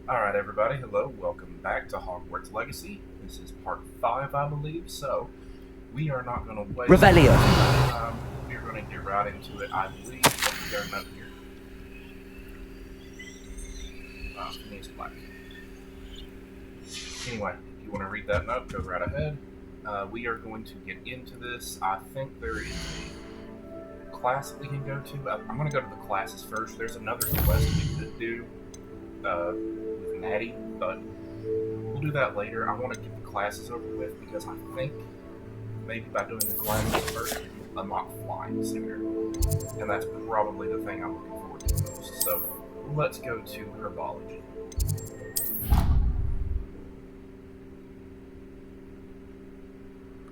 Alright, everybody, hello, welcome back to Hogwarts Legacy. This is part 5, I believe, so we are not going to waste Revelio. time. We're going to get right into it, I believe. Let's go note here. It's black. Anyway, if you want to read that note, go right ahead. We are going to get into this. I think there is a class that we can go to. I'm going to go to the classes first. There's another quest we could do. With Natty, but we'll do that later. I want to get the classes over with because I think maybe by doing the classes first, we'll unlock flying sooner, and that's probably the thing I'm looking forward to most. So let's go to herbology.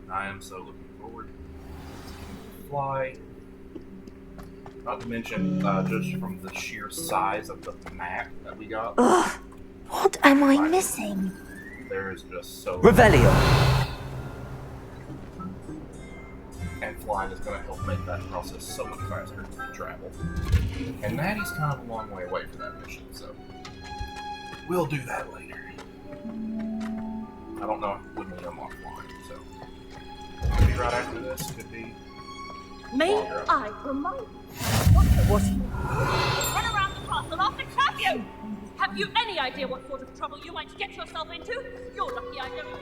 I am so looking forward to fly. Not to mention, just from the sheer size of the map that we got. Ugh, what am I missing? There is just so Revelio. And flying is going to help make that process so much faster to travel. And Natty's kind of a long way away from that mission, so we'll do that later. I don't know when we unlock flying, so could be right after this, could be. May I remind you? What? Run around the castle after curfew! Have you any idea what sort of trouble you might get yourself into? You're lucky I don't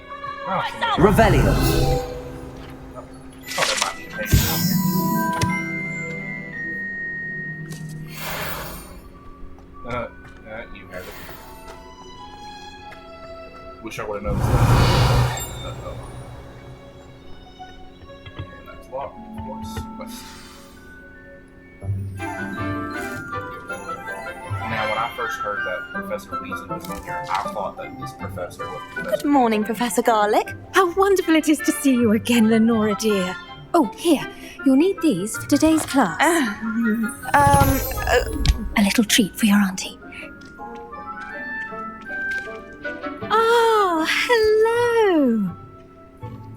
myself! Revelio. Oh, there might be a page down here. You have it. Wish I would have noticed that. And that's locked, of course. Quest. Now, when I first heard that Professor Weasley was in here, I thought that this professor was Professor. Good morning, Professor Garlick. How wonderful it is to see you again, Lenora dear. Oh, here, you'll need these for today's class. A little treat for your auntie. Oh, hello.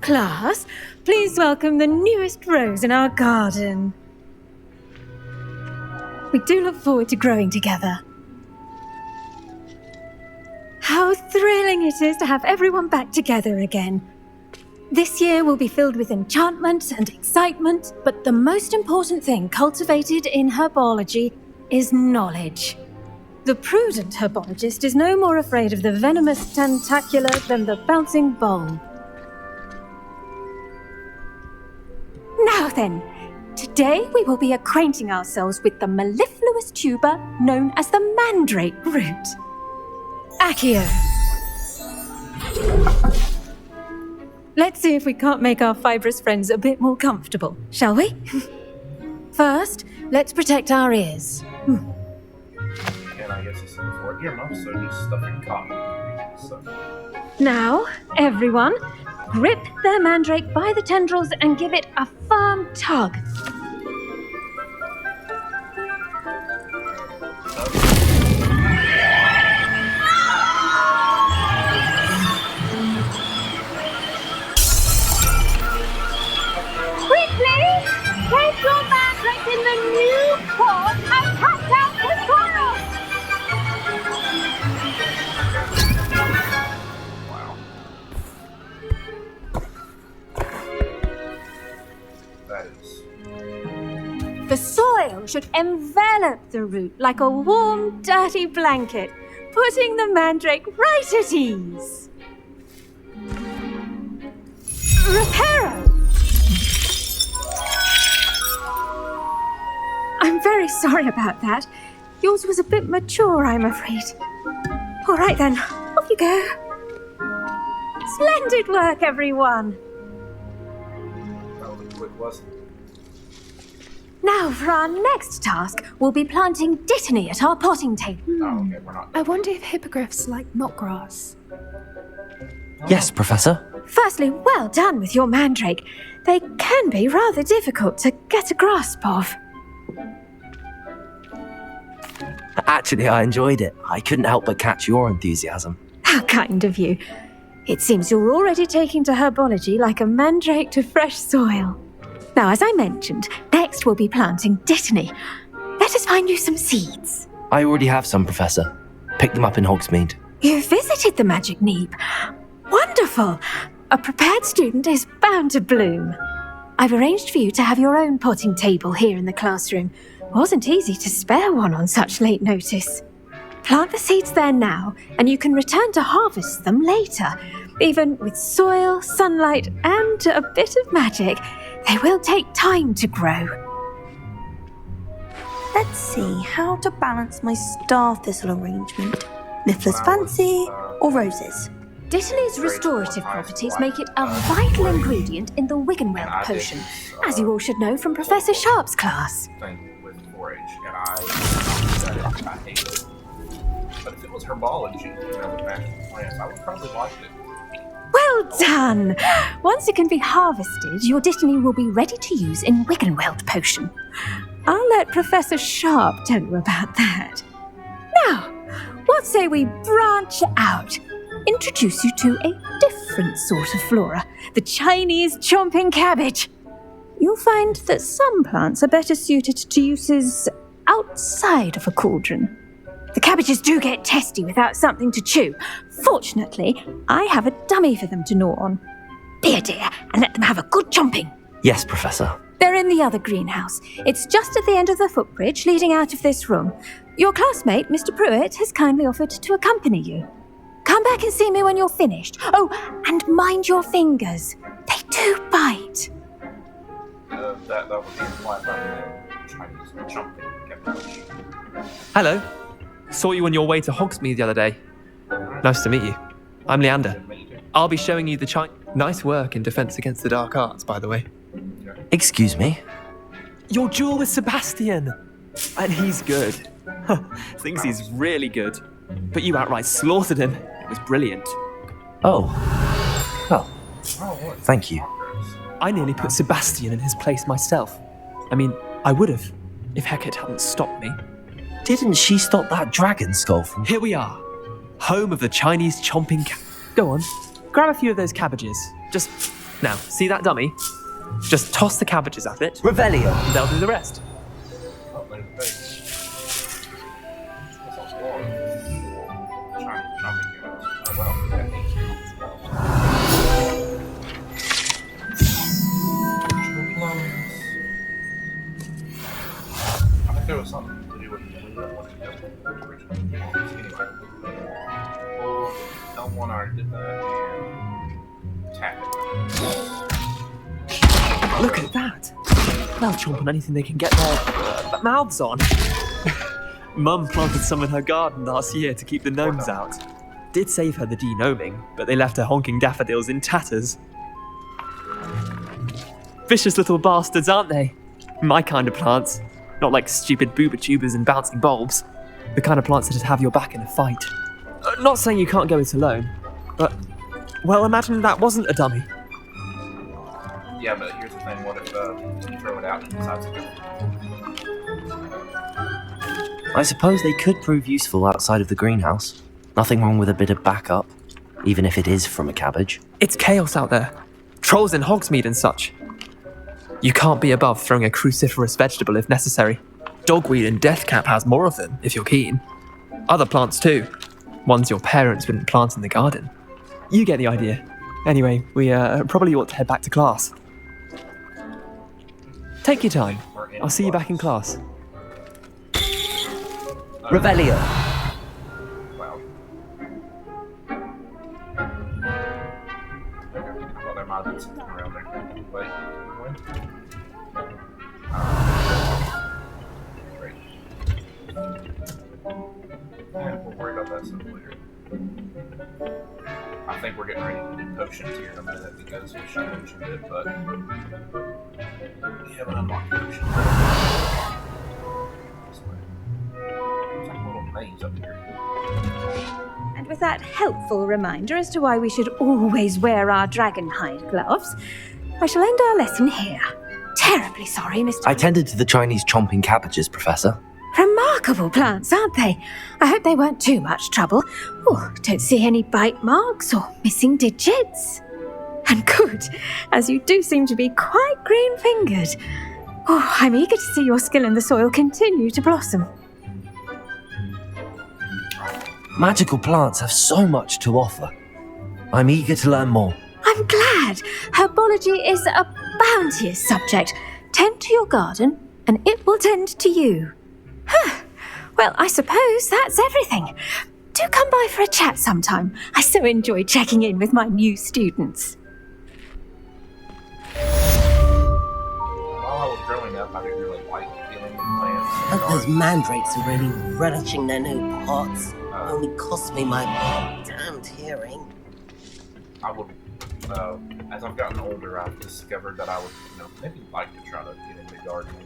Class, please welcome the newest rose in our garden. We do look forward to growing together. How thrilling it is to have everyone back together again. This year will be filled with enchantment and excitement, but the most important thing cultivated in herbology is knowledge. The prudent herbologist is no more afraid of the venomous tentacular than the bouncing bulb. Now then, today we will be acquainting ourselves with the mellifluous tuber known as the mandrake root. Accio. Let's see if we can't make our fibrous friends a bit more comfortable, shall we? First, let's protect our ears. And I guess it's for earmuffs, so just stuffing cotton. So. Now, everyone, grip their mandrake by the tendrils and give it a firm tug. Take your mandrake in the new form and cut out the soil! Wow. That is. The soil should envelop the root like a warm, dirty blanket, putting the mandrake right at ease. Reparo! I'm very sorry about that. Yours was a bit mature, I'm afraid. All right then, off you go. Splendid work, everyone. That was a quick lesson. Now for our next task, we'll be planting dittany at our potting table. Oh, okay, we're not. I wonder if hippogriffs like knotgrass. Yes, Professor. Firstly, well done with your mandrake. They can be rather difficult to get a grasp of. Actually, I enjoyed it. I couldn't help but catch your enthusiasm. How kind of you. It seems you're already taking to herbology like a mandrake to fresh soil. Now, as I mentioned, next we'll be planting dittany. Let us find you some seeds. I already have some, Professor. Picked them up in Hogsmeade. You visited the Magic Neep. Wonderful! A prepared student is bound to bloom. I've arranged for you to have your own potting table here in the classroom. Wasn't easy to spare one on such late notice. Plant the seeds there now, and you can return to harvest them later. Even with soil, sunlight, and a bit of magic, they will take time to grow. Let's see how to balance my star thistle arrangement. Niffler's fancy or roses? Dittany's restorative properties make it a vital ingredient in the Wiggenweld potion, as you all should know from Professor Sharp's class. Thing with 4-H, and I hate it. But if it was herbology, with magical plants, I would probably like it. Well done! Once it can be harvested, your Dittany will be ready to use in Wiggenweld potion. I'll let Professor Sharp tell you about that. Now, what say we branch out? Introduce you to a different sort of flora, the Chinese chomping cabbage. You'll find that some plants are better suited to uses outside of a cauldron. The cabbages do get testy without something to chew. Fortunately, I have a dummy for them to gnaw on. Be a dear and let them have a good chomping. Yes, Professor. They're in the other greenhouse. It's just at the end of the footbridge leading out of this room. Your classmate, Mr. Pruitt, has kindly offered to accompany you. Come back and see me when you're finished. Oh, and mind your fingers. They do bite. That would be implied by the Chinese jumping cabbage. Hello. Saw you on your way to Hogsmeade the other day. Nice to meet you. I'm Leander. I'll be showing you the Nice work in Defense Against the Dark Arts, by the way. Excuse me? Your duel with Sebastian! And he's good. Thinks he's really good. But you outright slaughtered him. It was brilliant. Oh. Well, thank you. I nearly put Sebastian in his place myself. I mean, I would have, if Hecate hadn't stopped me. Didn't she stop that dragon skull from... Here we are. Home of the Chinese chomping Go on, grab a few of those cabbages. Just, now, see that dummy? Just toss the cabbages at it. Revelio. They'll do the rest. I think there was something to do with the original plans. Anyway. Well, L1 already did that, and tap it. Look at that. They'll chomp on anything they can get their mouths on. Mum planted some in her garden last year to keep the gnomes out. Did save her the de-gnoming, but they left her honking daffodils in tatters. Vicious little bastards, aren't they? My kind of plants. Not like stupid booba tubers and bouncing bulbs. The kind of plants that'd have your back in a fight. Not saying you can't go it alone, but, well, imagine that wasn't a dummy. Yeah, but here's the thing, what if you throw it out and decides to go? I suppose they could prove useful outside of the greenhouse. Nothing wrong with a bit of backup, even if it is from a cabbage. It's chaos out there. Trolls in Hogsmeade and such. You can't be above throwing a cruciferous vegetable if necessary. Dogweed and deathcap has more of them, if you're keen. Other plants too. Ones your parents wouldn't plant in the garden. You get the idea. Anyway, we probably ought to head back to class. Take your time. I'll see you back in class. Revelio. Wow. Okay, I thought there might have been something around there. Wait, going? Great. Yeah, we'll worry about that stuff later. I think we're getting ready to do potions here in a minute because she mentioned it, but we haven't unlocked potions. This way. It's like a little maze up here. And with that helpful reminder as to why we should always wear our dragonhide gloves, I shall end our lesson here. Terribly sorry, Mr. I tended to the Chinese chomping cabbages, Professor. Remarkable plants, aren't they? I hope they weren't too much trouble. Oh, don't see any bite marks or missing digits. And good, as you do seem to be quite green-fingered. Oh, I'm eager to see your skill in the soil continue to blossom. Magical plants have so much to offer. I'm eager to learn more. I'm glad. Herbology is a bounteous subject. Tend to your garden, and it will tend to you. Well, I suppose that's everything. Do come by for a chat sometime. I so enjoy checking in with my new students. While I was growing up, I didn't really like dealing with plants. But those mandrakes are really relishing their new pots. Only cost me my damned hearing. I would, as I've gotten older, I've discovered that I would, maybe like to try to get into gardening.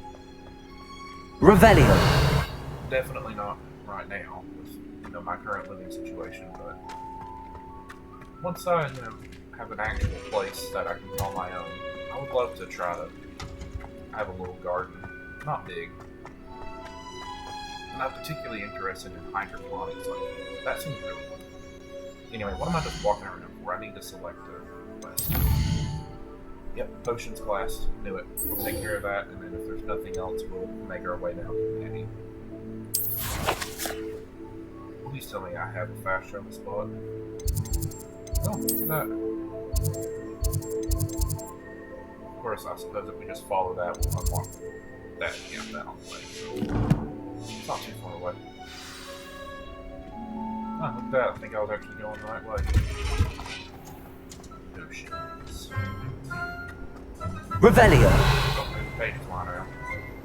Revelio. Definitely not right now, with my current living situation. But once I, have an actual place that I can call my own, I would love to try to have a little garden, not big. And I'm particularly interested in hydroponics. Like, that seems really cool. Anyway, what am I just walking around for? I need to select a quest. Yep, potions class. Knew it. We'll take care of that, and then if there's nothing else, we'll make our way down to Penny. Please tell me I have a fast travel spot. Oh, look at that. Of course, I suppose if we just follow that, we'll unlock that. Yeah, that on the way. It's not too far away. Oh, look at that. I think I was actually going the right way. Oceans. Revelio. Oh, the page is lying around.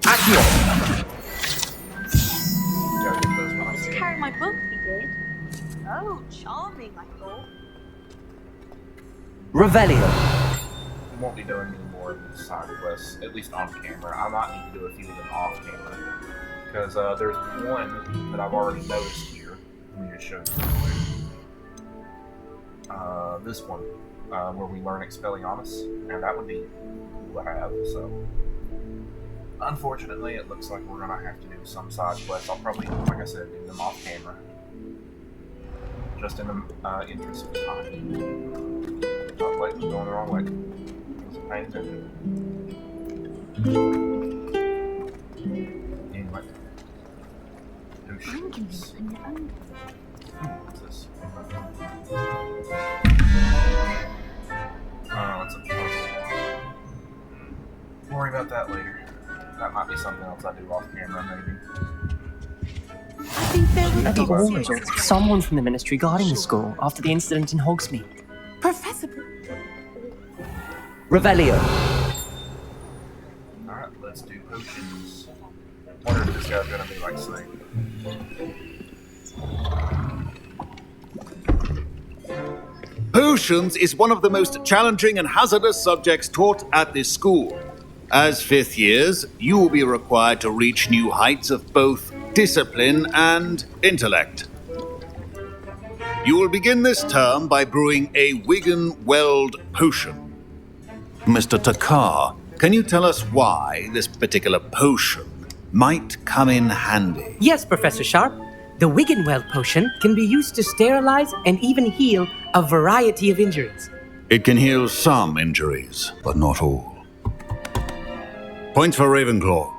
Accio. Gotta get those when I To see carry my book, he did. Oh, charming, I thought. Revelio. We won't be doing any more of these side quests, at least on camera. I might need to do a few of them off camera. Because there's one that I've already noticed here. Let me just show you real quick. This one, where we learn Expelliarmus, and that would be cool to have, so. Unfortunately, it looks like we're gonna have to do some side quests. I'll probably, like I said, do them off camera. Just in the interest of time. Oh, wait, I'm going the wrong way. Wasn't paying attention. Anyway. Oceans. What's this? Oh, it's a puzzle. Worry about that later. That might be something else I do off camera, maybe. I think there would be always someone from the Ministry guarding the school after the incident in Hogsmeade. Professor... Revelio. Alright, let's do potions. Wonder if this guy's gonna be like Snape. Potions is one of the most challenging and hazardous subjects taught at this school. As fifth years, you will be required to reach new heights of both discipline and intellect. You will begin this term by brewing a Wigan-Weld potion. Mr. Takar, can you tell us why this particular potion might come in handy? Yes, Professor Sharp. The Wiggenweld potion can be used to sterilize and even heal a variety of injuries. It can heal some injuries, but not all. Points for Ravenclaw.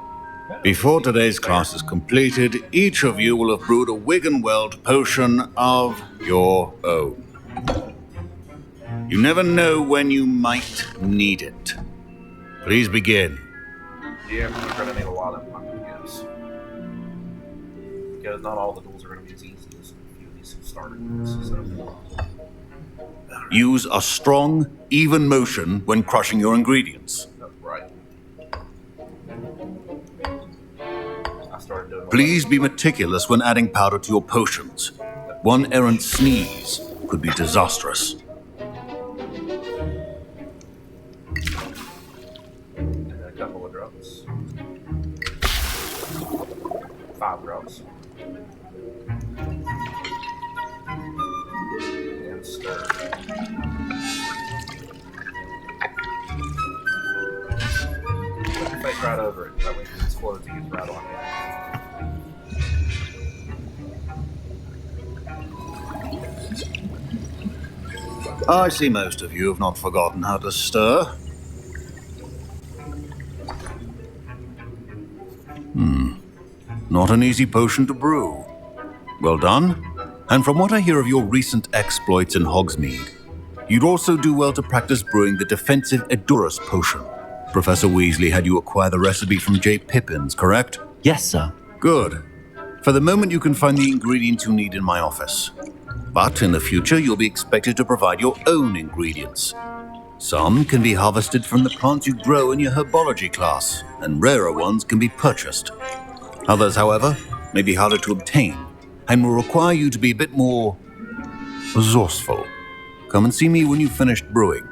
Before today's class is completed, each of you will have brewed a Wiggenweld potion of your own. You never know when you might need it. Please begin. Yeah, we're gonna need a lot of them, I guess. Because not all the duels are gonna be as easy as a few of these starter duels, so. Use a strong, even motion when crushing your ingredients. Oh, right. I started doing Please be meticulous when adding powder to your potions. One errant sneeze could be disastrous. And then a couple of drops. 5 drops. And stir. Put your face right over it. That way it explodes and gets right on it. I see most of you have not forgotten how to stir. Not an easy potion to brew. Well done. And from what I hear of your recent exploits in Hogsmeade, you'd also do well to practice brewing the defensive Edurus potion. Professor Weasley had you acquire the recipe from J. Pippins, correct? Yes, sir. Good. For the moment, you can find the ingredients you need in my office. But in the future, you'll be expected to provide your own ingredients. Some can be harvested from the plants you grow in your herbology class, and rarer ones can be purchased. Others, however, may be harder to obtain, and will require you to be a bit more resourceful. Come and see me when you've finished brewing,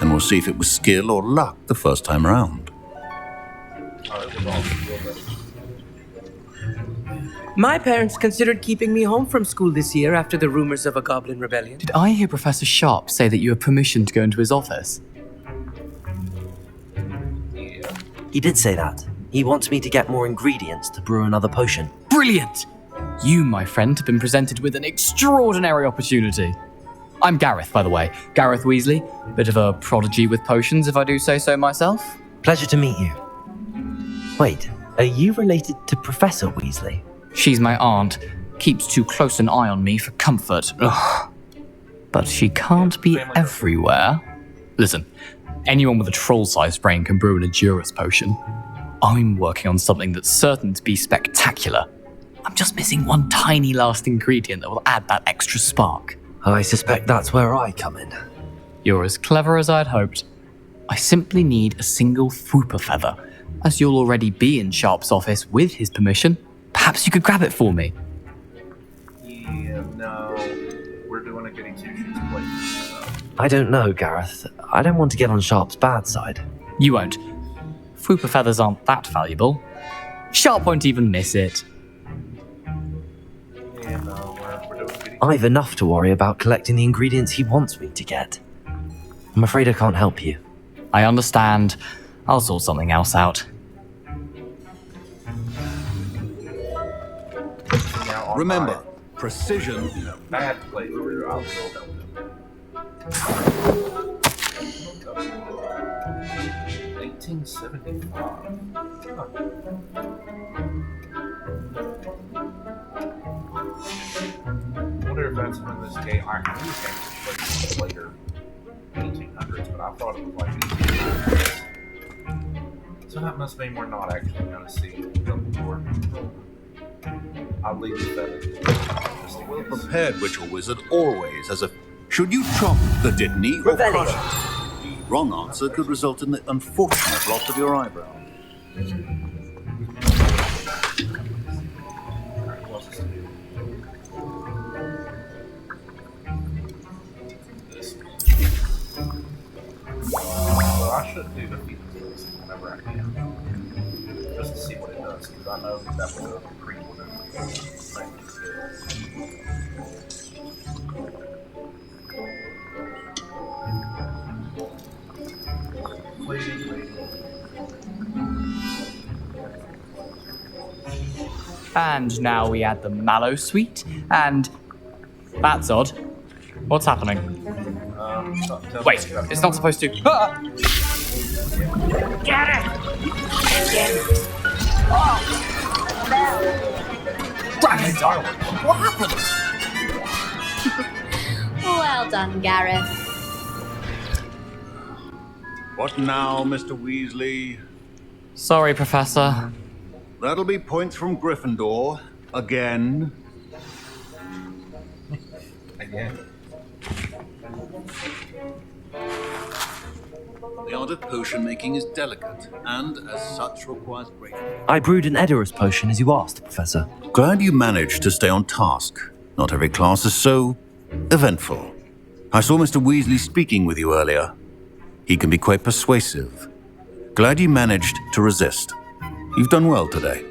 and we'll see if it was skill or luck the first time around. My parents considered keeping me home from school this year after the rumors of a goblin rebellion. Did I hear Professor Sharp say that you have permission to go into his office? He did say that. He wants me to get more ingredients to brew another potion. Brilliant! You, my friend, have been presented with an extraordinary opportunity. I'm Gareth, by the way. Gareth Weasley. Bit of a prodigy with potions, if I do say so myself. Pleasure to meet you. Wait, are you related to Professor Weasley? She's my aunt. Keeps too close an eye on me for comfort. Ugh. But she can't be everywhere. Listen, anyone with a troll-sized brain can brew an Edurus potion. I'm working on something that's certain to be spectacular. I'm just missing one tiny last ingredient that will add that extra spark. I suspect that's where I come in. You're as clever as I'd hoped. I simply need a single Fwooper feather. As you'll already be in Sharp's office with his permission, perhaps you could grab it for me. Yeah, no. We're doing a goody two-shoes plate. So. I don't know, Gareth. I don't want to get on Sharp's bad side. You won't. Fwooper feathers aren't that valuable. Sharp won't even miss it. Yeah, no, we're doing goody. I've enough to worry about collecting the ingredients he wants me to get. I'm afraid I can't help you. I understand. I'll sort something else out. Remember, precision. Bad playthrough. I'll still help him. 1875. Huh. I wonder if that's when this game. I knew this game was played later, 1800s, but I thought it was like 1800s. So that must mean we're not actually going to see Dumbledore. I'll leave it that. A well-prepared ritual wizard always has a... Should you chop the Didney or Revelio. crush it? The wrong answer could result in the unfortunate loss of your eyebrow. Well, I should do the feelings whenever I can. Just to see what it does, because I know that was a pre-order thing. And now we add the mallow sweet, and that's odd. What's happening? Wait, it's not supposed to. Ah! Get it! Dragon's Island. What happened? Well done, Gareth. What now, Mr. Weasley? Sorry, Professor. That'll be points from Gryffindor. Again. Again. The art of potion making is delicate, and as such requires great... I brewed an Edurus potion as you asked, Professor. Glad you managed to stay on task. Not every class is so... eventful. I saw Mr. Weasley speaking with you earlier. He can be quite persuasive. Glad you managed to resist. You've done well today.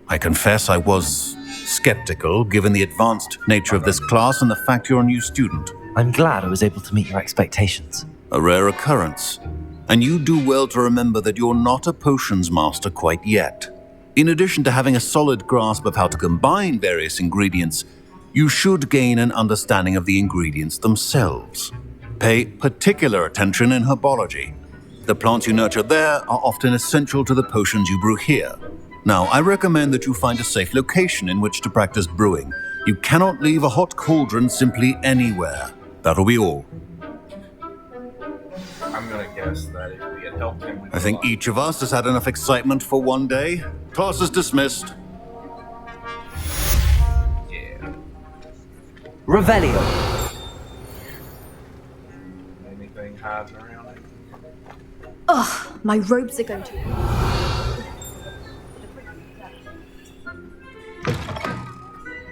I confess I was skeptical, given the advanced nature of this class and the fact you're a new student. I'm glad I was able to meet your expectations. A rare occurrence. And you do well to remember that you're not a potions master quite yet. In addition to having a solid grasp of how to combine various ingredients, you should gain an understanding of the ingredients themselves. Pay particular attention in herbology. The plants you nurture there are often essential to the potions you brew here. Now, I recommend that you find a safe location in which to practice brewing, You cannot leave a hot cauldron simply anywhere. That'll be all. I'm gonna guess that if we had helped him with I think each of us has had enough excitement for one day. Class is dismissed. Yeah. Revelio. Anything hiding around it? Ugh, my robes are going to.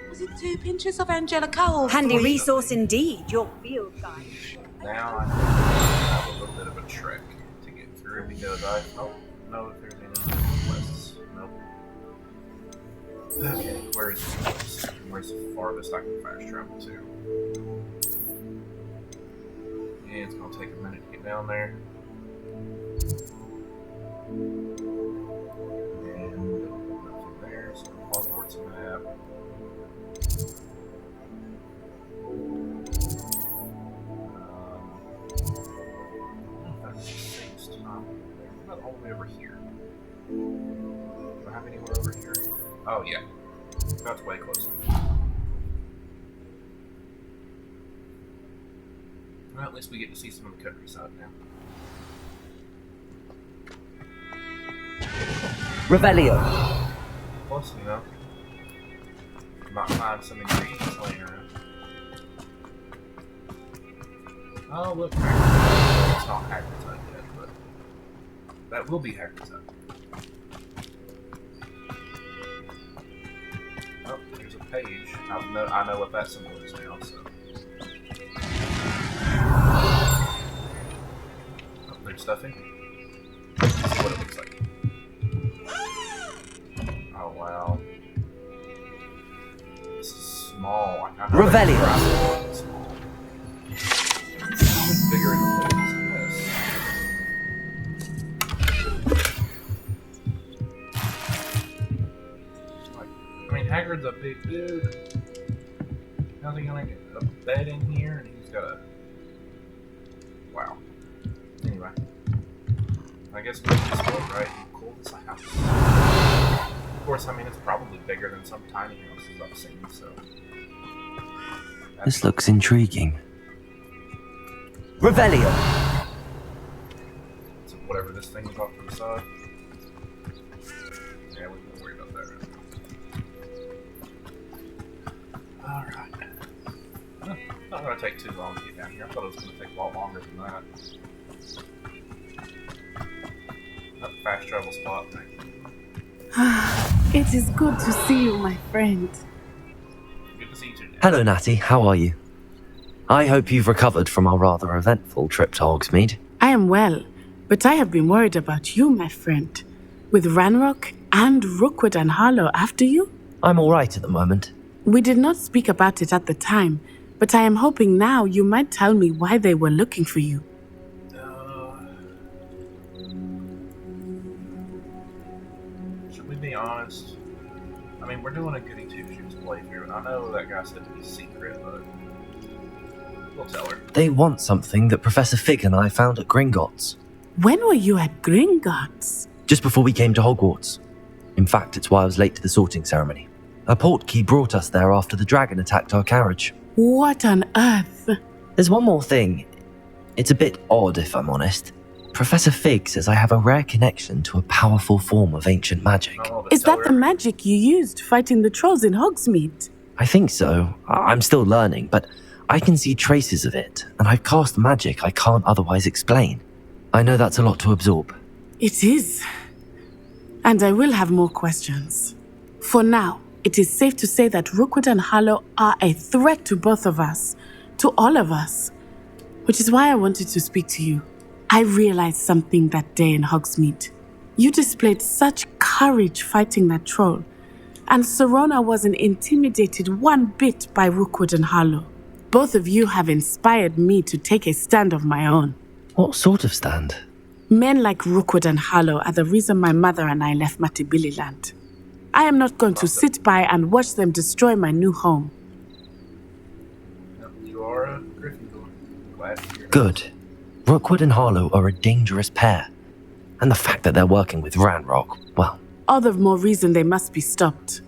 Was it 2 pinches of Angelica or Handy 3? resource indeed, your field guide. Now I have a little bit of a trick to get through because I don't know if there's any quests. Nope. Okay, where's the farthest I can fast travel to? Yeah, it's gonna take a minute to get down there. And nothing there, so Hogwarts map. Not all the way over here. Do I have anywhere over here? Oh yeah, that's way closer. Well, at least we get to see some of the countryside now. Revelio. Close enough. Might find some ingredients laying around. Oh look, Hagrid's. It's not Hagrid's hut yet, but that will be Hagrid's hut. Oh, there's a page. I know what that symbol is now, so. Oh, there's stuff in here. Let's see what it looks like. Oh wow. This is small. Revelio. Bigger in the face than this. I mean, Hagrid's a big dude. How's he gonna get a bed in here? And he's got a... Wow. Anyway. I guess we just go right and cool this house. Of course, I mean, it's probably bigger than some tiny houses I've seen, so... This looks intriguing. Revelio. So whatever this thing is off to the side. Yeah, we won't worry about that right now. Alright. Not gonna take too long to get down here. I thought it was gonna take a lot longer than that. Oh, fast travel spot, thank you. It is good to see you, my friend. Good to see you too. Hello, Natty. How are you? I hope you've recovered from our rather eventful trip to Hogsmeade. I am well, but I have been worried about you, my friend. With Ranrock and Rookwood and Harlow after you? I'm all right at the moment. We did not speak about it at the time, but I am hoping now you might tell me why they were looking for you. Should we be honest? I mean, we're doing a goody two-shoes playthrough, and I know that guy said to be secret, but we'll tell her. They want something that Professor Fig and I found at Gringotts. When were you at Gringotts? Just before we came to Hogwarts. In fact, it's why I was late to the sorting ceremony. A portkey brought us there after the dragon attacked our carriage. What on earth? There's one more thing. It's a bit odd, if I'm honest. Professor Fig says I have a rare connection to a powerful form of ancient magic. Is that the magic you used fighting the trolls in Hogsmeade? I think so. I'm still learning, but I can see traces of it, and I've cast magic I can't otherwise explain. I know that's a lot to absorb. It is. And I will have more questions. For now, it is safe to say that Rookwood and Harlow are a threat to both of us, to all of us. Which is why I wanted to speak to you. I realized something that day in Hogsmeade. You displayed such courage fighting that troll, and Serona wasn't intimidated one bit by Rookwood and Harlow. Both of you have inspired me to take a stand of my own. What sort of stand? Men like Rookwood and Harlow are the reason my mother and I left Matabeleland. I am not going to sit by and watch them destroy my new home. You are a Gryffindor. Glad to hear. Good. Rookwood and Harlow are a dangerous pair. And the fact that they're working with Ranrock, well... All the more reason they must be stopped.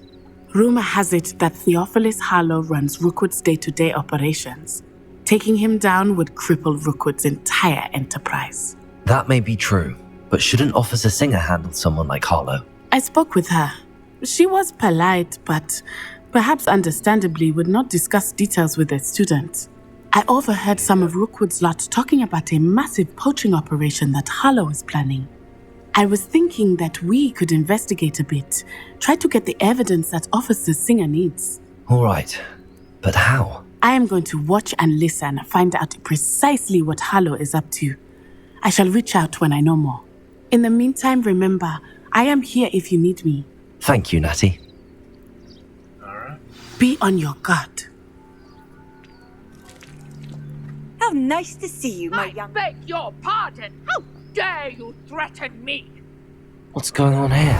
Rumor has it that Theophilus Harlow runs Rookwood's day-to-day operations. Taking him down would cripple Rookwood's entire enterprise. That may be true, but shouldn't Officer Singer handle someone like Harlow? I spoke with her. She was polite, but perhaps understandably would not discuss details with a student. I overheard some of Rookwood's lot talking about a massive poaching operation that Harlow is planning. I was thinking that we could investigate a bit, try to get the evidence that Officer Singer needs. All right, but how? I am going to watch and listen, find out precisely what Harlow is up to. I shall reach out when I know more. In the meantime, remember, I am here if you need me. Thank you, Natty. Alright. Be on your guard. How nice to see you, my young... Beg your pardon! How dare you threaten me? What's going on here?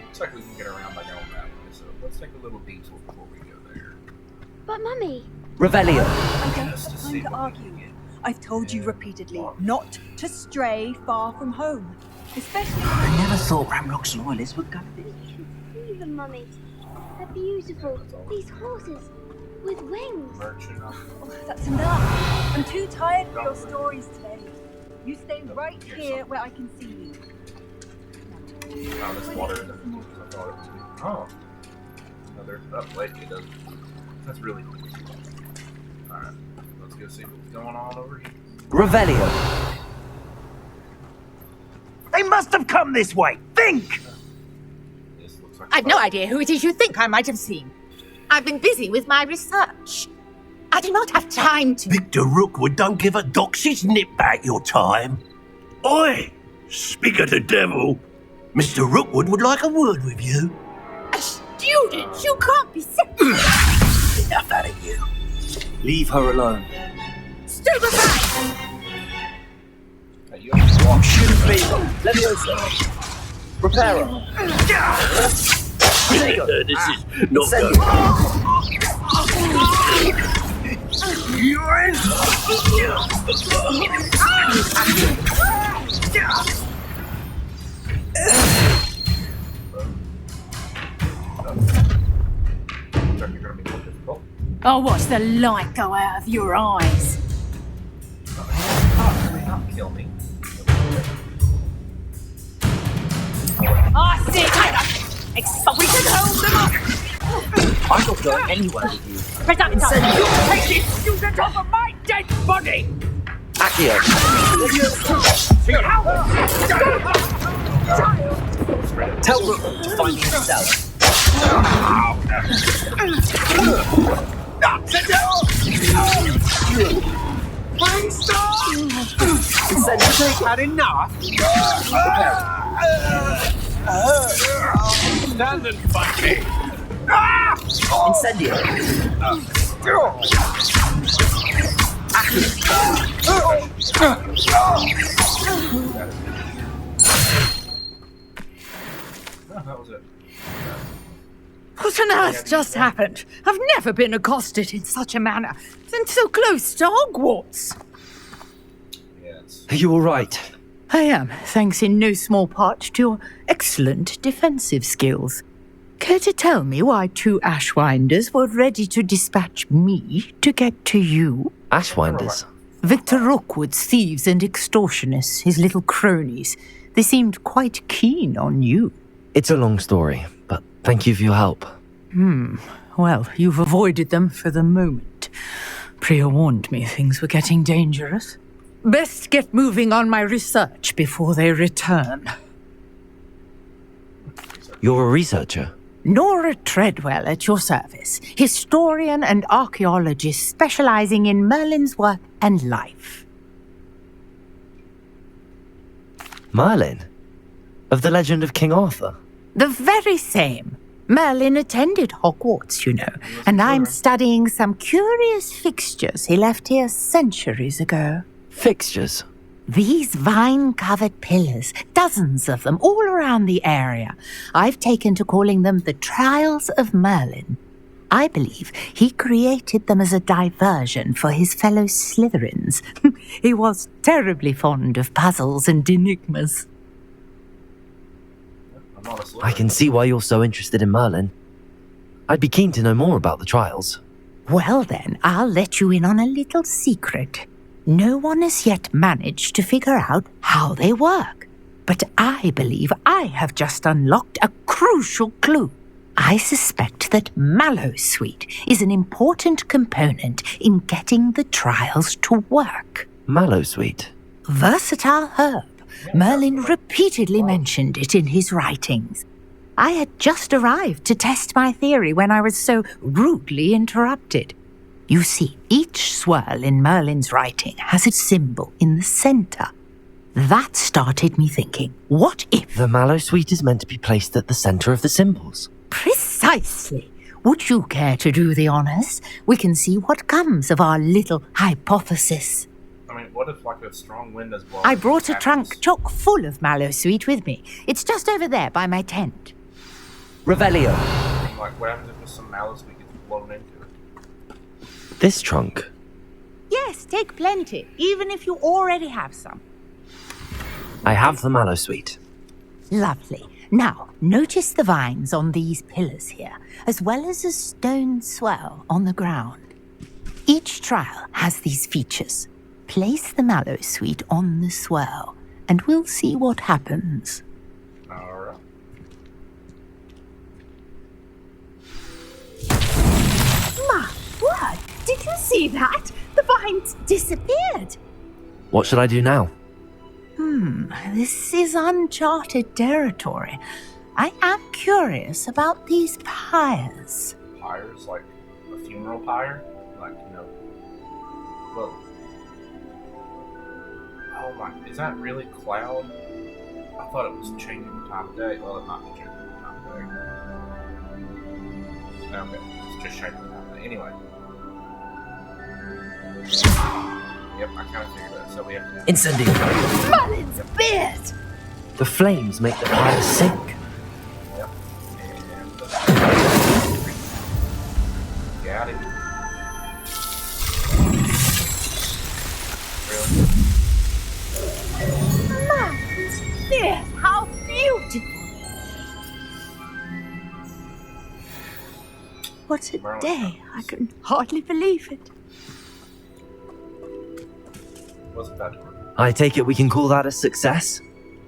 Looks like we can get around by going that way, so let's take a little detour before we go there. But Mummy... Revelio. I don't have time to argue. I've told you repeatedly not to stray far from home. Especially... I never thought Ramrock's loyalists would go this. See them, Mummy. They're beautiful. These horses with wings. Oh, that's enough. I'm too tired for your stories today. You stay right here where I can see you. Oh, this water doesn't move as I thought it would. Oh. No, there's that lake. It doesn't. That's really cool. Alright, let's go see what's going on over here. Revelio. They must have come this way. Think! I've no idea who it is you think I might have seen. I've been busy with my research. I do not have time to... Victor Rookwood don't give a doxy's nip back your time. Oi! Speak of the devil. Mr. Rookwood would like a word with you. A student? You can't be sick. Enough out of you. Leave her alone. Still behind! Shouldn't be. Let me go. Prepare her. This is not good. You're in. Oh, watch the light go out of your eyes. Not kill me. I see. But we can hold them up. I'm not going anywhere with you. Reductor, you take this student off of my dead body. Accio. Tell Rookwood to find you himself. Had enough? Stand and fight me. Incendio. That was it. What on earth just happened? I've never been accosted in such a manner, and so close to Hogwarts. Are you all right? I am, thanks in no small part to your excellent defensive skills. Care to tell me why two Ashwinders were ready to dispatch me to get to you? Ashwinders? Victor Rookwood's thieves and extortionists, his little cronies. They seemed quite keen on you. It's a long story, but thank you for your help. Well, you've avoided them for the moment. Priya warned me things were getting dangerous. Best get moving on my research before they return. You're a researcher? Nora Treadwell at your service, historian and archaeologist specializing in Merlin's work and life. Merlin? Of the legend of King Arthur? The very same. Merlin attended Hogwarts, you know, and I'm studying some curious fixtures he left here centuries ago. Fixtures? These vine-covered pillars, dozens of them all around the area. I've taken to calling them the Trials of Merlin. I believe he created them as a diversion for his fellow Slytherins. He was terribly fond of puzzles and enigmas. I can see why you're so interested in Merlin. I'd be keen to know more about the trials. Well then, I'll let you in on a little secret. No one has yet managed to figure out how they work. But I believe I have just unlocked a crucial clue. I suspect that Mallowsweet is an important component in getting the trials to work. Mallowsweet? Versatile herb. Merlin repeatedly mentioned it in his writings. I had just arrived to test my theory when I was so rudely interrupted. You see, each swirl in Merlin's writing has a symbol in the center. That started me thinking, what if... The Mallowsweet is meant to be placed at the center of the symbols. Precisely. Would you care to do the honors? We can see what comes of our little hypothesis. I mean, what if, like, a strong wind is blowing? I brought a trunk chock full of Mallowsweet with me. It's just over there by my tent. Revelio. Like, what happens if some Mallowsweet gets blown into it? This trunk? Yes, take plenty, even if you already have some. I have the Mallowsweet. Lovely. Now, notice the vines on these pillars here, as well as a stone swell on the ground. Each trial has these features. Place the Mallowsweet on the swell, and we'll see what happens. Alright. My word! Did you see that? The vines disappeared. What should I do now? This is uncharted territory. I am curious about these pyres. Pyres? Like a funeral pyre? Like, you know... Whoa. Oh my... Is that really cloud? I thought it was changing the time of day. Well, it might be changing the time of day. Okay, it's just changing the time of day. Anyway. Yep, I kind of figured that. So we have to... Incendio. Merlin's beard! The flames make the pyre sink. Yep. And... Got it. Really? Merlin's beard! How beautiful! What a day. I can hardly believe it. Wasn't that hard? I take it we can call that a success?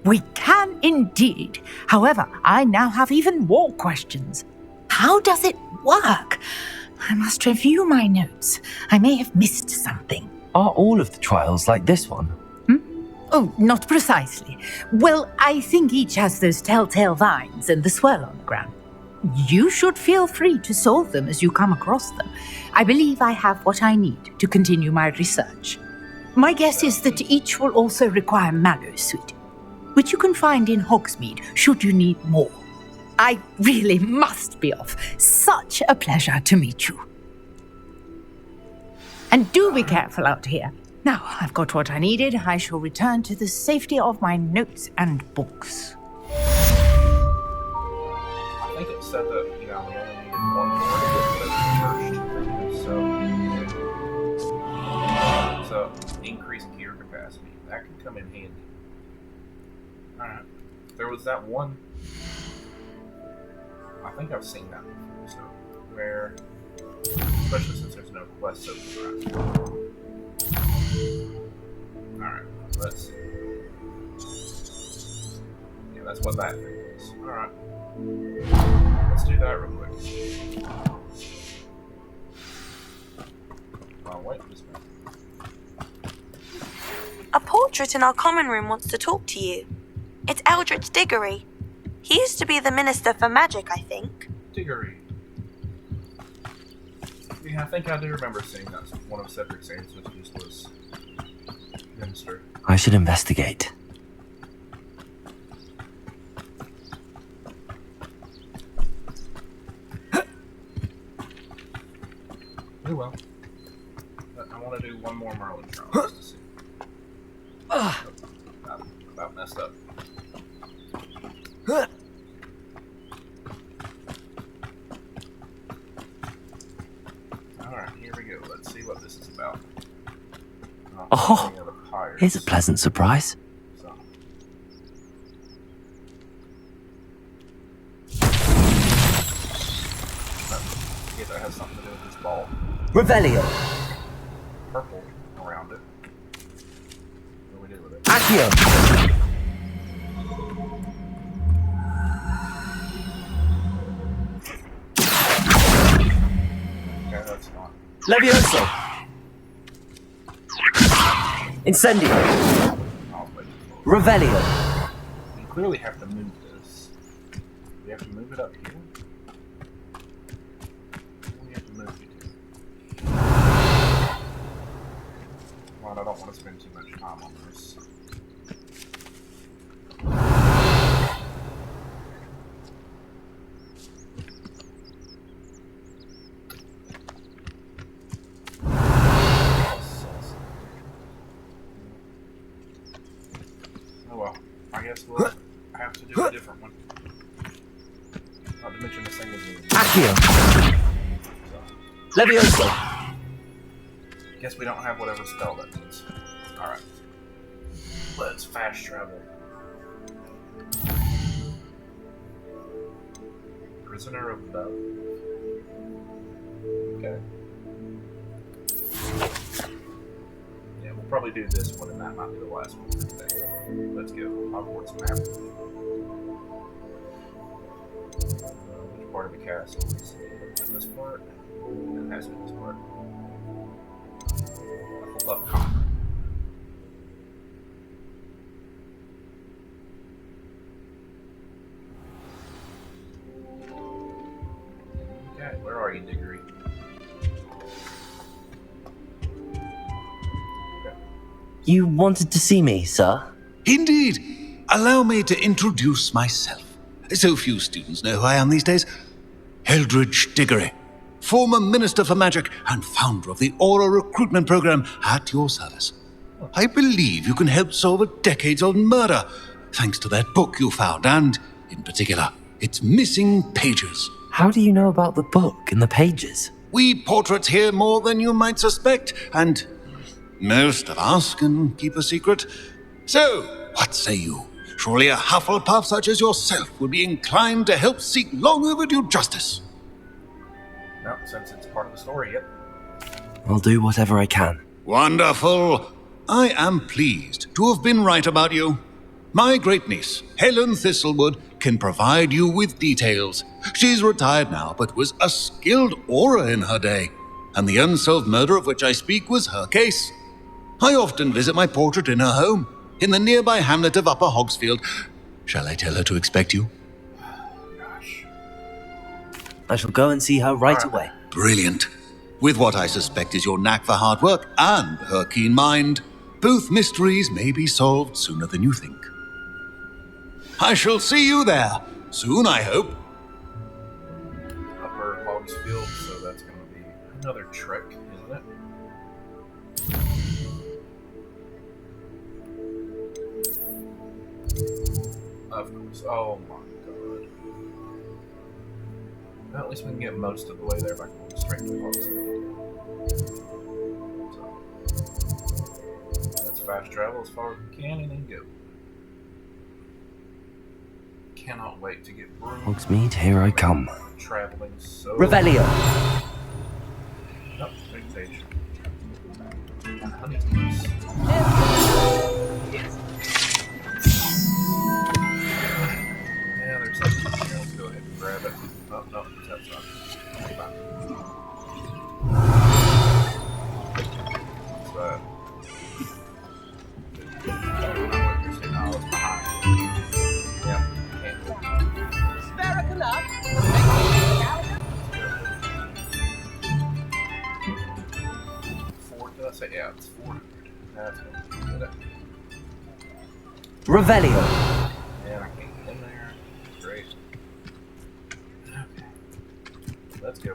We can indeed. However, I now have even more questions. How does it work? I must review my notes. I may have missed something. Are all of the trials like this one? Oh, not precisely. Well, I think each has those telltale vines and the swirl on the ground. You should feel free to solve them as you come across them. I believe I have what I need to continue my research. My guess is that each will also require Mallowsweet, which you can find in Hogsmeade should you need more. I really must be off. Such a pleasure to meet you. And do be careful out here. Now, I've got what I needed. I shall return to the safety of my notes and books. I think it said that, you know, we only needed one more to get to the first. So, increased gear capacity. That can come in handy. Alright. There was that one. I think I've seen that before, so where, especially since there's no quest open. Alright, let's see. Yeah, that's what that thing is. Alright. Let's do that real quick. Oh, wait, this one. A portrait in our common room wants to talk to you. It's Eldritch Diggory. He used to be the Minister for Magic, I think. Diggory. Yeah, I think I do remember seeing that. One of Cedric's ancestors was Minister. I should investigate. Oh well. But I want to do one more Merlin trial just to see. About messed up. what this is about. Oh, Any other pyres. here's a pleasant surprise. So. Yeah, that has something to do with this ball. Revelio. Purple around it. What do we do with it? Accio. Okay, that's not. Levioso. Incendio. Revelio. We clearly have to move this. We have to move it up here. We have to move it here. Well, I don't want to spend too much time on this. Oh well, I guess we'll have to do a different one. Not to mention this thing is Accio. Levioso. Guess we don't have whatever spell that means. Alright. Let's fast travel. Prisoner of Love. Okay. Yeah, we'll probably do this one, and that might be the last one for today. Let's go. Hogwarts map. Which part of the castle is this part? It has to be this part. Love Conquer. Okay, where are you, Diggory? You wanted to see me, sir? Indeed. Allow me to introduce myself. So few students know who I am these days. Eldridge Diggory, former Minister for Magic and founder of the Aura Recruitment Program, at your service. I believe you can help solve a decades-old murder, thanks to that book you found, and, in particular, its missing pages. How do you know about the book and the pages? We portraits here more than you might suspect, and most of us can keep a secret. So, what say you? Surely a Hufflepuff such as yourself would be inclined to help seek long overdue justice. No, since it's part of the story, yep. I'll do whatever I can. Wonderful. I am pleased to have been right about you. My great-niece, Helen Thistlewood, can provide you with details. She's retired now, but was a skilled aura in her day, and the unsolved murder of which I speak was her case. I often visit my portrait in her home, in the nearby hamlet of Upper Hogsfield. Shall I tell her to expect you? I shall go and see her right away. Brilliant. With what I suspect is your knack for hard work and her keen mind, both mysteries may be solved sooner than you think. I shall see you there, soon I hope. Upper Hogsfield, so that's going to be another trick, isn't it? Of course. Oh my god. Well, at least we can get most of the way there by going straight to Hogsfield. So, let's fast travel as far as we can and then go. Cannot wait to get through. Hogsmeade, here I come. Traveling so. Revelio. Nope, big page. Honeybees. Yeah, there's something here. Let's go ahead and grab it. Oh, no, that's not. Come on. What's that? Oh, it's behind. Yeah, can't. Spare enough. Did I say? Yeah, it's 400. That's going to get it. Revelio. Man, I can't get in there. Great. Okay. Let's go.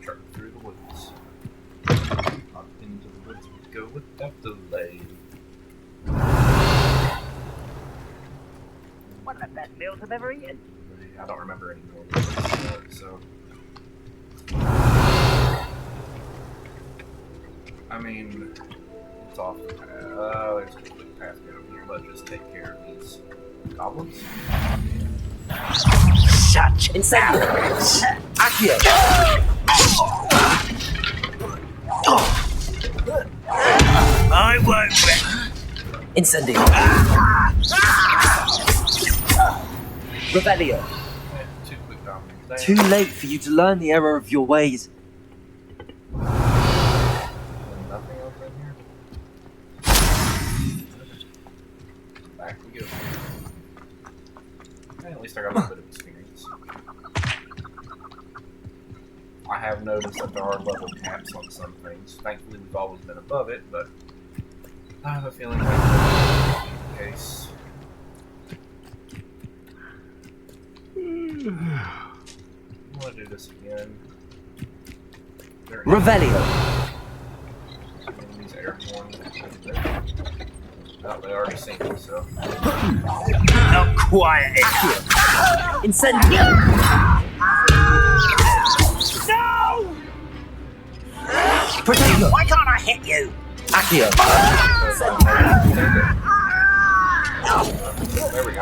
Truck through the woods. Up into the woods we go without delay. One of the best meals I've ever eaten. I don't remember any more, so I mean, it's off the path. There's a quick path down here. Let's just take care of these goblins. Such incendiaries! Accio! I won't. Incendio! Revelio! Too quick down. Too late for you to learn the error of your ways. Nothing else in here? Back we go. Okay, at least I got a little bit of experience. I have noticed that there are level caps on some things. Thankfully, we've always been above it, but I have a feeling that's the case. I want to do this again. Revelio! Enemies airborne. Oh, they already seen me, so. Not quiet. Incendio! No! Protego! Why can't I hit you? Accio! There we go.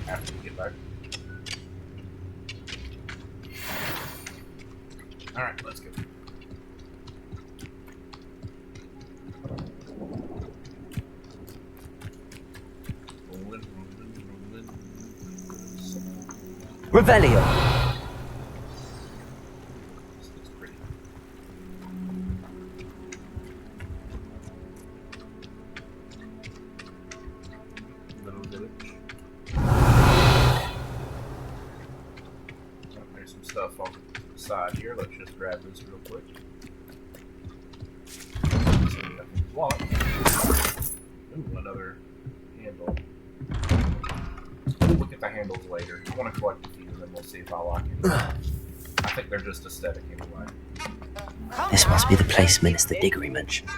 After we get back. Alright, let's go. Revelio! This looks pretty. Little village. Oh, there's some stuff on the side here. Let's just grab this real quick. See if I can block. Ooh, another handle. We'll look at the handles later. I want to collect a few and then we'll see if I like it. I think they're just aesthetic anyway. This must be the place Minister Diggory mentioned.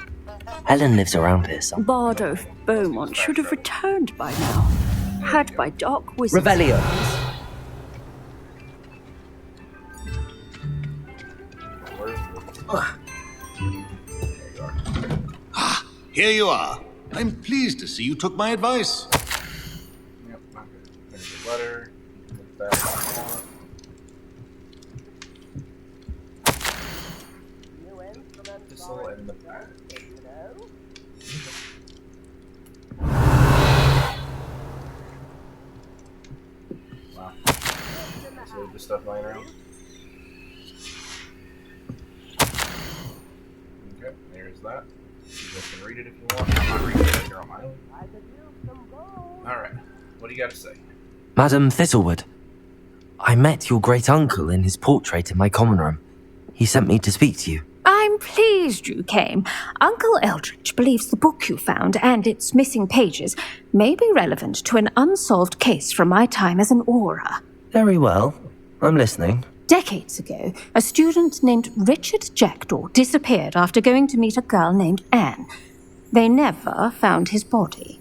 Helen lives around here somewhere. Bardo Beaumont should have returned by now. Had by dark wizards. Revelio! Here you are. I'm pleased to see you took my advice. Yep, I'm good. There's a letter. You can look that if you want. Thistle and the patch. Wow. So just stuff lying around. Okay, there's that. You guys can read it if you want. I'm not reading it here on my own. Alright, what do you got to say? Madam Thistlewood, I met your great uncle in his portrait in my common room. He sent me to speak to you. I'm pleased you came. Uncle Eldridge believes the book you found and its missing pages may be relevant to an unsolved case from my time as an aura. Very well. I'm listening. Decades ago, a student named Richard Jackdaw disappeared after going to meet a girl named Anne. They never found his body.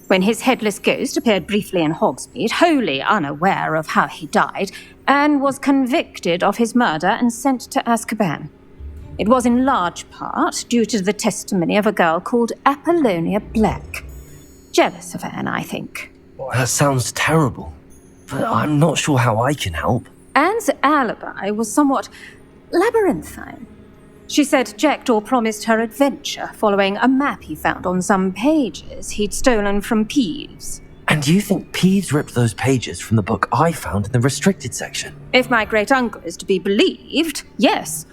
When his headless ghost appeared briefly in Hogsmeade, wholly unaware of how he died, Anne was convicted of his murder and sent to Azkaban. It was in large part due to the testimony of a girl called Apollonia Black. Jealous of Anne, I think. That sounds terrible, but I'm not sure how I can help. Anne's alibi was somewhat labyrinthine. She said Jackdaw promised her adventure following a map he found on some pages he'd stolen from Peeves. And you think Peeves ripped those pages from the book I found in the restricted section? If my great-uncle is to be believed, yes.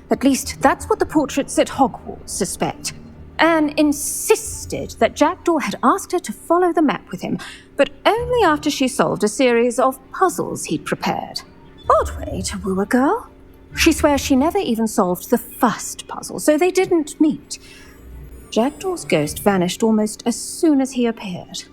At least that's what the portraits at Hogwarts suspect. Anne insisted that Jackdaw had asked her to follow the map with him, but only after she solved a series of puzzles he'd prepared. Odd way to woo a girl. She swears she never even solved the first puzzle, so they didn't meet. Jackdaw's ghost vanished almost as soon as he appeared.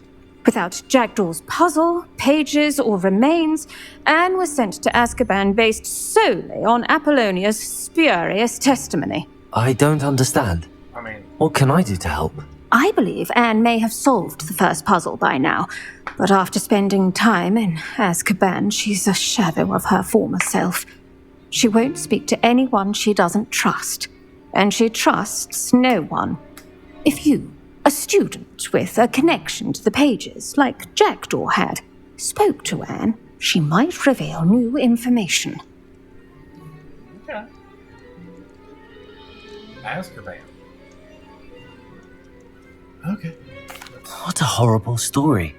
Without Jackdaw's puzzle, pages, or remains, Anne was sent to Azkaban based solely on Apollonia's spurious testimony. I don't understand. What can I do to help? I believe Anne may have solved the first puzzle by now, but after spending time in Azkaban, she's a shadow of her former self. She won't speak to anyone she doesn't trust. and she trusts no one. If you, a student with a connection to the pages, like Jackdaw had, spoke to Anne, she might reveal new information. Okay. Azkaban. Okay. What a horrible story.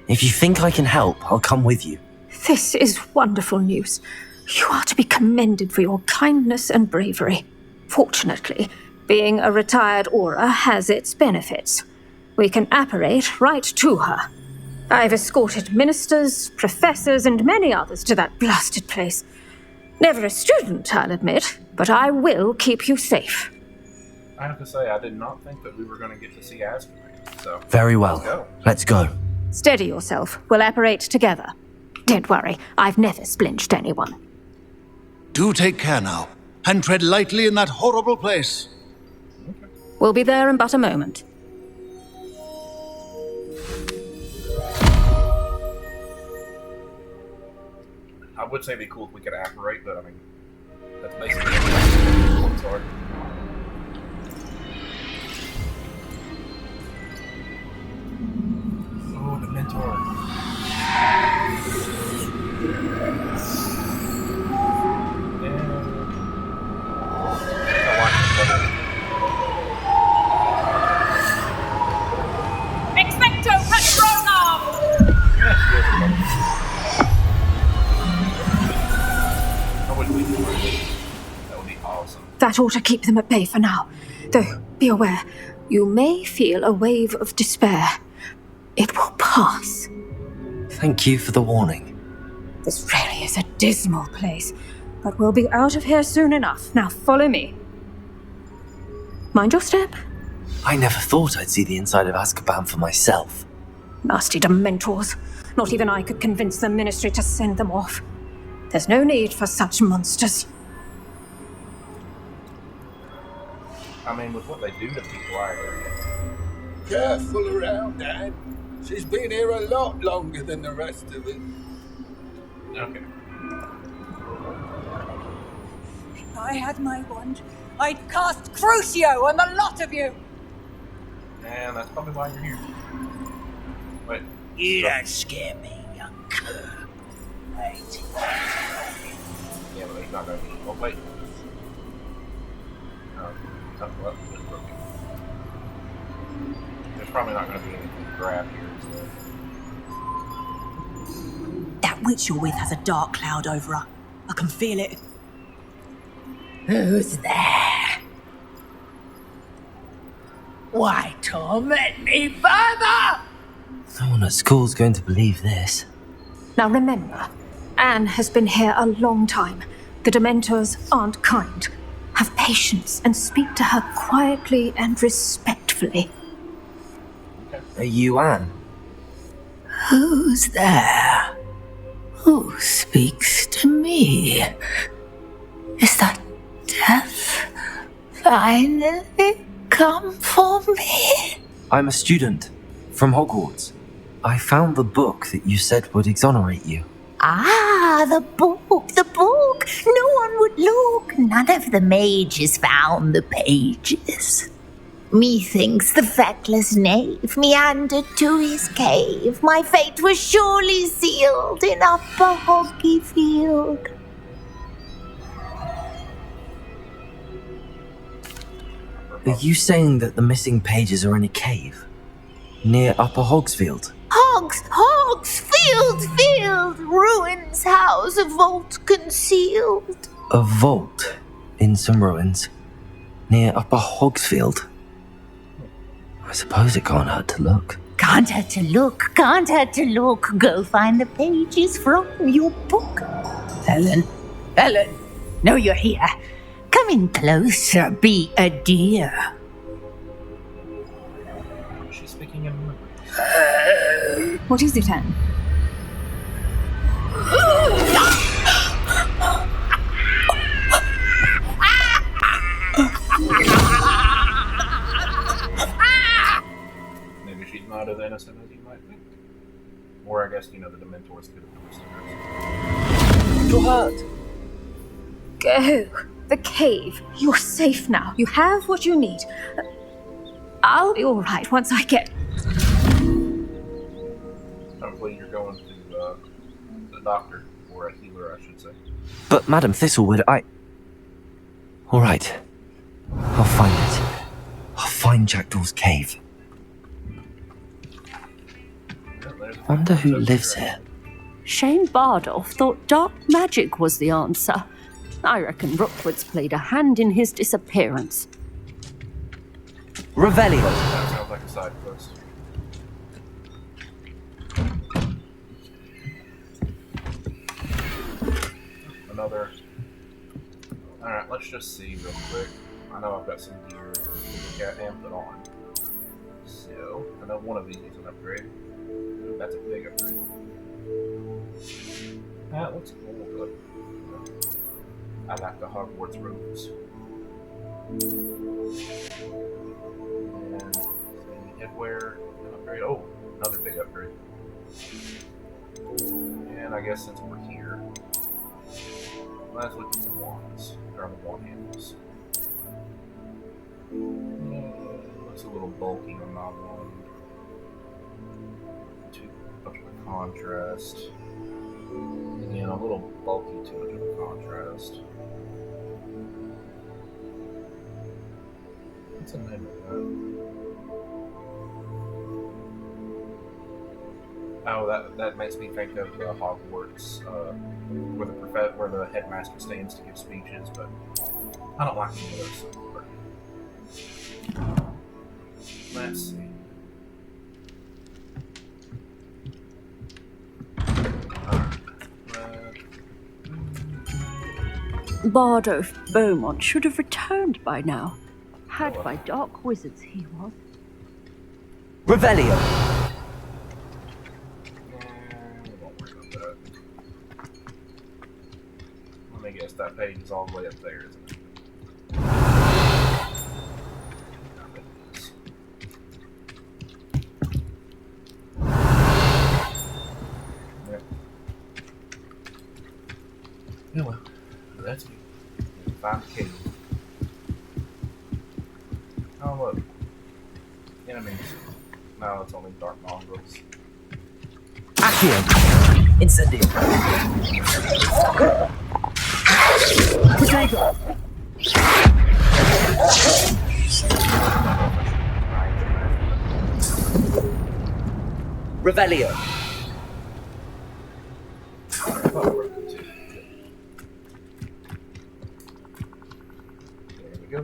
If you think I can help, I'll come with you. This is wonderful news. You are to be commended for your kindness and bravery. Fortunately, being a retired Aura has its benefits. We can apparate right to her. I've escorted ministers, professors, and many others to that blasted place. Never a student, I'll admit, but I will keep you safe. I have to say, I did not think that we were going to get to see Azkaban, so... Very well. Let's go. Steady yourself. We'll apparate together. Don't worry, I've never splinched anyone. Do take care now, and tread lightly in that horrible place. We'll be there in but a moment. I would say it'd be cool if we could apparate, but I mean, that's basically what it's hard. Oh, the mentor. Expecto Patronum! I wouldn't leave them like this. That would be awesome. That ought to keep them at bay for now. Though, be aware, you may feel a wave of despair. It will pass. Thank you for the warning. This really is a dismal place, but we'll be out of here soon enough. Now follow me. Mind your step. I never thought I'd see the inside of Azkaban for myself. Nasty Dementors. Not even I could convince the Ministry to send them off. There's no need for such monsters. I mean, with what they do to people, I agree. Careful around, Anne. She's been here a lot longer than the rest of us. Okay. If I had my wand, I'd cast Crucio on the lot of you! And that's probably why you're here. Wait. You don't scare me, young cur. Right. Yeah, but he's not going to be. Oh, wait. Well, it's broken. There's probably not going to be anything to grab here, so. That witch you're with has a dark cloud over her. I can feel it. Who's there? Why torment me further? No one at school's going to believe this. Now remember, Anne has been here a long time. The Dementors aren't kind. Have patience and speak to her quietly and respectfully. Are you Anne? Who's there? Who speaks to me? Is that death finally come for me? I'm a student from Hogwarts. I found the book that you said would exonerate you. Ah, the book. No one would look. None of the mages found the pages. Methinks the feckless knave meandered to his cave. My fate was surely sealed in Upper Hoggyfield. Are you saying that the missing pages are in a cave? Near Upper Hogsfield? Hogsfield, ruins house, a vault concealed. A vault in some ruins? Near Upper Hogsfield? I suppose it can't hurt to look. Can't hurt to look. Go find the pages from your book. Helen, know you're here. Come in closer, be a dear. She's speaking in... What is it, Anne? Maybe she's not as innocent as you might think. Or I guess, the Dementors could have twisted her. You're hurt. Go. The cave. You're safe now. You have what you need. I'll be alright once I get... Hopefully you're going to the doctor, or a healer, I should say. But Madam Thistlewood, All right. I'll find it. I'll find Jackdaw's cave. Wonder who lives here. Shane Bardolph thought dark magic was the answer. I reckon Rookwood's played a hand in his disappearance. Revelio. That sounds like a side quest. Another. Alright, let's just see real quick. I know I've got some gear that I can put on. So, I know one of these is an upgrade. Ooh, that's a big upgrade. That looks cool, but I like the Hogwarts robes. And headwear, an upgrade. Oh, another big upgrade. And I guess since we're here, let's look at the wands. Or the wand handles. Looks a little bulky on that one. Too much of a contrast. Again, a little bulky, too much of a contrast. What's the name of that? Oh, that makes me think of Hogwarts, where the headmaster stands to give speeches, but I don't like any of those so far. Let's see. Bardolph Beaumont should have returned by now. Had by dark wizards he was. Revelio. Let me guess, that page is all the way up there, isn't it? Yep. Yeah, well, that's me. Find the cave. Oh, look. Enemies. No, it's only dark mongrels. Accio. Incendio. Potato. Revelio. There we go.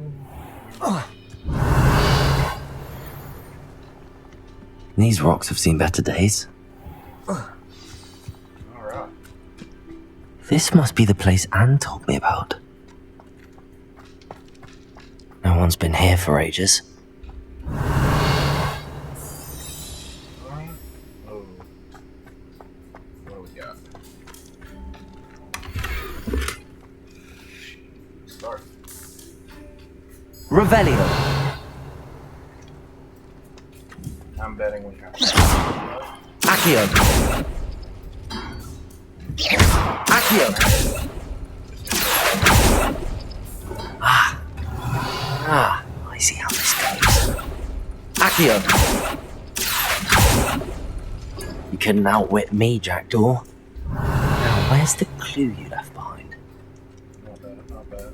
These rocks have seen better days. Alright. This must be the place Anne told me about. No one's been here for ages. Oh. What do we got? Start. Revelio. I'm betting we have Accio. Accio. I see how this goes. Accio. You couldn't outwit me, Jackdaw. Now, where's the clue you left behind? Not bad, not bad.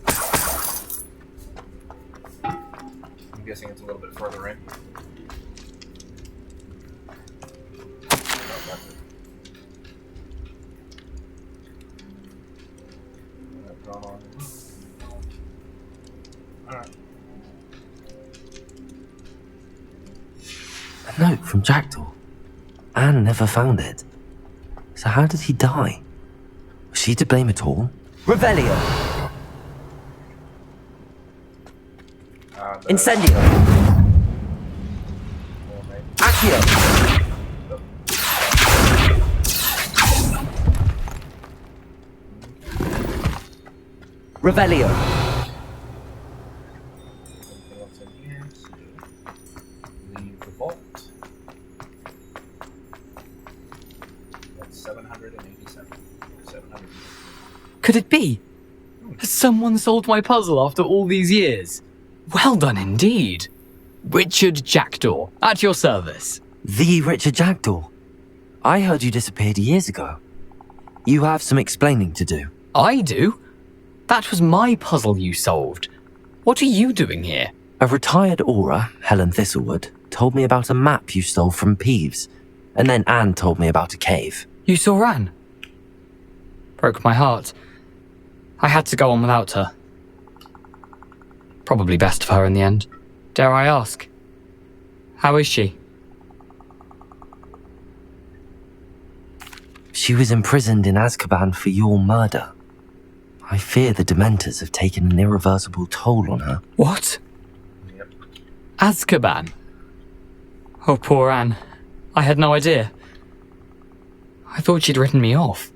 I'm guessing it's a little bit further in. Alright. A note from Jackdaw. Anne never found it. So how did he die? Was she to blame at all? Revelio. Incendio. Accio. Revelio. Anything else in here? Leave the vault. That's 787. 700. Could it be? Someone solved my puzzle after all these years. Well done indeed. Richard Jackdaw, at your service. The Richard Jackdaw? I heard you disappeared years ago. You have some explaining to do. I do? That was my puzzle you solved. What are you doing here? A retired aura, Helen Thistlewood, told me about a map you stole from Peeves, and then Anne told me about a cave. You saw Anne? Broke my heart. I had to go on without her. Probably best for her in the end. Dare I ask? How is she? She was imprisoned in Azkaban for your murder. I fear the Dementors have taken an irreversible toll on her. What? Azkaban? Oh, poor Anne. I had no idea. I thought she'd written me off.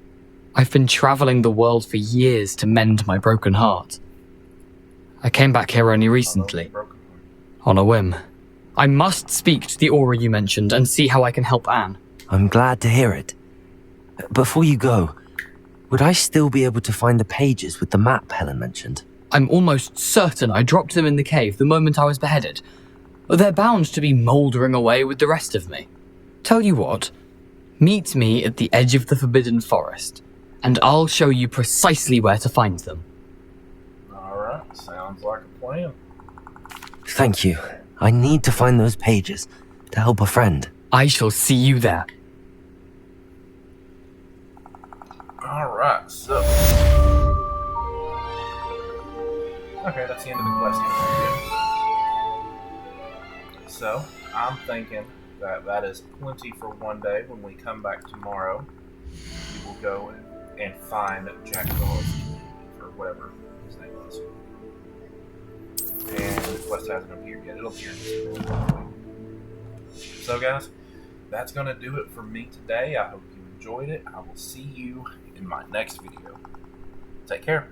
I've been travelling the world for years to mend my broken heart. I came back here only recently. On a whim. I must speak to the aura you mentioned and see how I can help Anne. I'm glad to hear it. Before you go, would I still be able to find the pages with the map Helen mentioned? I'm almost certain I dropped them in the cave the moment I was beheaded. They're bound to be mouldering away with the rest of me. Tell you what, meet me at the edge of the Forbidden Forest, and I'll show you precisely where to find them. Alright, sounds like a plan. Thank you. I need to find those pages to help a friend. I shall see you there. Alright, so... Okay, that's the end of the quest. So, I'm thinking that is plenty for one day. When we come back tomorrow, we will go and find Jackdaw's key, or whatever his name was. And the quest hasn't appeared yet. It'll appear in just a minute. So guys, that's going to do it for me today. I hope you enjoyed it. I will see you in my next video. Take care.